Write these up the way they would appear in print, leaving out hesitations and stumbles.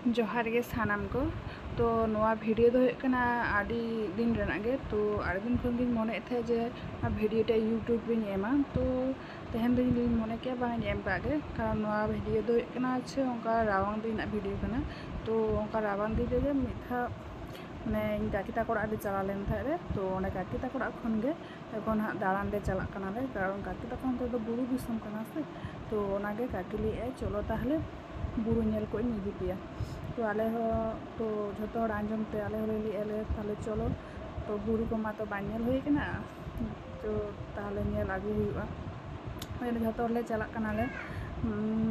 जोहार गे सानाम को तो नोआ भिडियो दो होना आदि दिन रेना गे तो आदि दिन खन गिन मने थे जे भिडियो टे यूट्यूब बिन एमा तो तेहन दिन लिन मने के बांग एम कागे कारण नोआ भिडियो दो होना छे ओंका रावण दिन भिडियो कना तो ओंका रावण दिन रे मिथा माने काकी ताकोड़ा आदि चला लेन थारे तो ओने काकी ताकोड़ा खन गे एखन हा दालान ले चला कना ले कारण काकी ताकोन तो बुरु दिसम कना से तो ओनागे काकी लिए चलो ताहले बुरु नेल को इदी पिया तो आले हो तो झोतो हड़ आंजम ते आले हो लिए ले ताहले चलो तो बुरु को मा तो बानेल होई कना तो ताहले नेल आगु हुआ ओने झोतो ले चला कना ले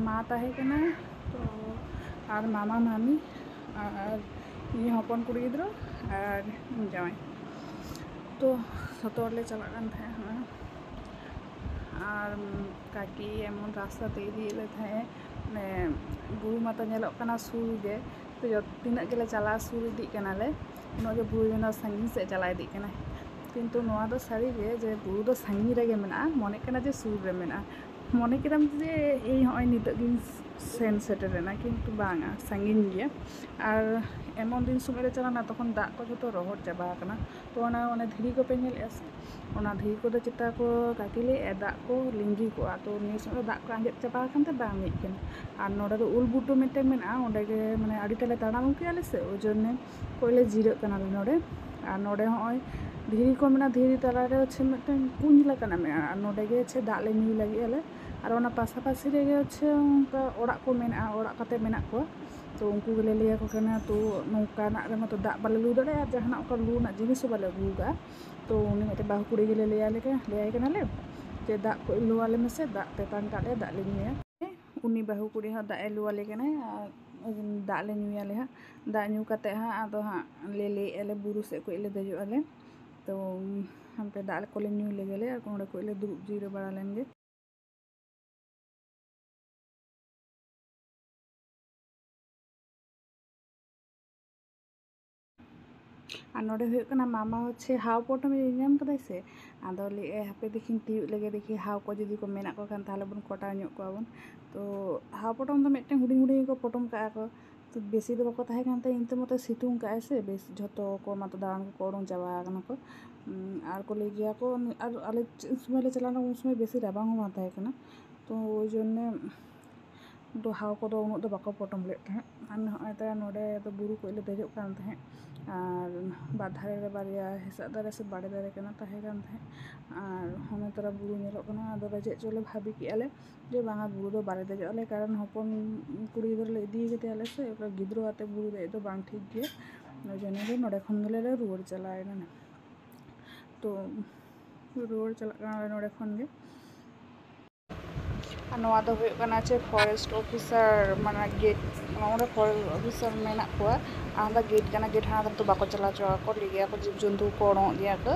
मा ताहे कना तो आर मामा मामी आर ये हपन कुड़ी गिद्रो और जाए तो झोतो ले चला कन था और काकी एमन रास्ता ते इदी ले था बुरु माता नेलो कना सुर गे तो जो तीना गेले चला सुर इदी कना ले उनगे बुरु जन संगी से चला इदी कना किंतु नोआ दो सारी गे जे बुरु दो संगी रेगे मेना मने कना जे सुर रे मेना मने किदम जे ए होय नित दिन सेन सेटरेना किंतु बांगा संगिन गया और एमन दिन समय चलाना तखन दाग को जो रहड़ चाबा कना तो ओना धीरी को पे नेल एस ओना धीरी को चिता को काटिले दाग को लिंगी को तो निय समय दाग को आंजेद चाबा कनते बांग मिट कना और नोडे दो उल बुटो मेटे मेना ओंडे गे माने आडी तले ताड़ाम केले से ओ जन्ने कोइले जिरा कना नोडे और नोडे होय धीरी को मेना धीरी तला रे छे मिटन कुंज लकना मेना और नोडे गे छे दाग ले न्यू लगी आले और ओना पासापासी रे गे छे उनका ओड़ा को मेना ओड़ा कते मेना को तो उनको गले लिया को कना तो नौका ना रे मतो दाग बाले लू दड़े और जहाना ओका लू ना जिनिस बाले लूगा तो उनी मते बाहु कुड़ी गले लिया ले कना ले जे दाग को लू आले में से दाग तेतान का ले दाग ले न्यूया उनी बाहु कुड़ी हा दाग लू आले कना दाग ले न्यूया ले हा दाग न्यू कते हा आदो हा ले एले बुरु से को ले देजो आले तो हम पे दाग को ले न्यू ले गेले और कोंडे को ले दुरुब जीरो बड़ा लेंगे और नोडे हुए मामा हे हाव पटम नाम कदा से आदो ले हापे देखी तीव लगे देखी हाव को जुदी को मेना को खान ताहले बन कटा ᱧᱚᱜ को बन तो हाव पटम तो मिट्टे हुडी हुडी को पटम का को तो बेसी दो बको ताहे कानते इनते मते सितुंग का से बेस झतो को मत दान को ओडों चाबा कना को आर को ले गया को आर आले समय ले चलाना उन समय बेसी राबांग मा ताहे कना तो ओई जन्ने तो हाव को दो उन दो बको पटम ले था आन होता नोडे तो बुरु को ले देजो कान था और बाधारे रे बारिया हिसा दारे से बाड़े दारे कना ताहे कान था और हमें तोरा बुरु नेलो कना आदो रेजे चले भाबी की आले जे बांगा बुरु दो बारे देजो आले कारण हपन कुड़ी गिद्रो ले इदी गेते आले से ओका गिद्रो आते बुरु दे दो बांग ठीक गे ओई जने रे नोडे खन गेले ले रुवर चलाय ना तो रुवर चला कना नोडे खन गे नोआ दो हुए कना चे फॉरेस्ट ऑफिसर माना गेट नोडे फॉरेस्ट ऑफिसर मेना को आंदा गेट कना गेट हाना तो बाको चला चवा को लिया को जीव जंतु को ओडो दिया को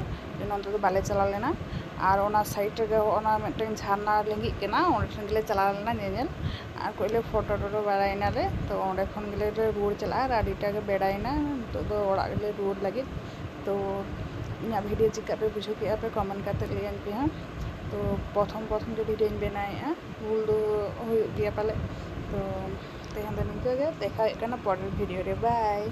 नोंते तो बाले चला लेना और ओना साइड रे ओना मेटेन झारना लेंगी केना ओने ठन गेले चला लेना नेनेल और कोइले फोटो टोटो बाराइना ले तो ओंडे खन गेले रे रुवर चला आडीटा के बेडाइना तो दो ओड़ा गेले रुवर लगे तो इना वीडियो चिका पे बुझो के पे कमेंट करते लेन पे हां तो प्रथम जो वीडियो बनाया भूल दो गया पाले तो तेहन दो निका देखा परेर वीडियो रे बाय।